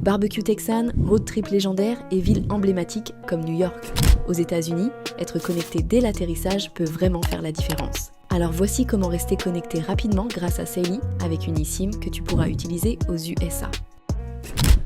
Barbecue texan, road trip légendaire et villes emblématiques comme New York. Aux États-Unis, être connecté dès l'atterrissage peut vraiment faire la différence. Alors voici comment rester connecté rapidement grâce à Saily avec une eSIM que tu pourras utiliser aux USA.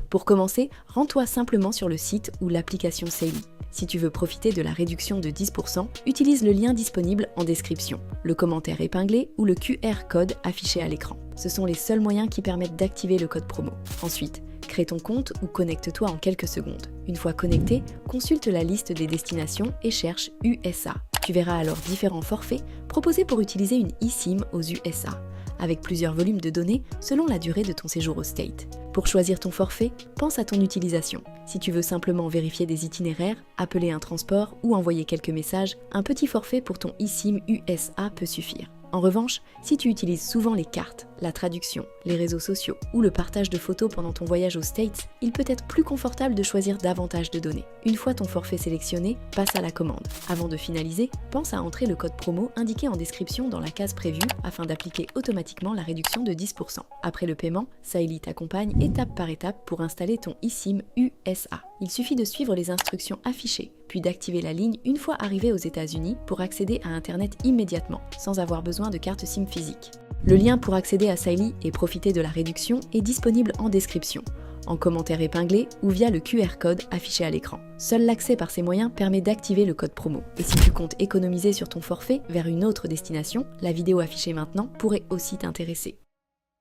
Pour commencer, rends-toi simplement sur le site ou l'application Saily. Si tu veux profiter de la réduction de 10%, utilise le lien disponible en description, le commentaire épinglé ou le QR code affiché à l'écran. Ce sont les seuls moyens qui permettent d'activer le code promo. Ensuite, crée ton compte ou connecte-toi en quelques secondes. Une fois connecté, consulte la liste des destinations et cherche USA. Tu verras alors différents forfaits proposés pour utiliser une eSIM aux USA, avec plusieurs volumes de données selon la durée de ton séjour au State. Pour choisir ton forfait, pense à ton utilisation. Si tu veux simplement vérifier des itinéraires, appeler un transport ou envoyer quelques messages, un petit forfait pour ton eSIM USA peut suffire. En revanche, si tu utilises souvent les cartes, la traduction, les réseaux sociaux ou le partage de photos pendant ton voyage aux States, il peut être plus confortable de choisir davantage de données. Une fois ton forfait sélectionné, passe à la commande. Avant de finaliser, pense à entrer le code promo indiqué en description dans la case prévue afin d'appliquer automatiquement la réduction de 10%. Après le paiement, Saily t'accompagne étape par étape pour installer ton eSIM USA. Il suffit de suivre les instructions affichées, puis d'activer la ligne une fois arrivé aux États-Unis pour accéder à Internet immédiatement, sans avoir besoin de carte SIM physique. Le lien pour accéder à Saily et profiter de la réduction est disponible en description, en commentaire épinglé ou via le QR code affiché à l'écran. Seul l'accès par ces moyens permet d'activer le code promo. Et si tu comptes économiser sur ton forfait vers une autre destination, la vidéo affichée maintenant pourrait aussi t'intéresser.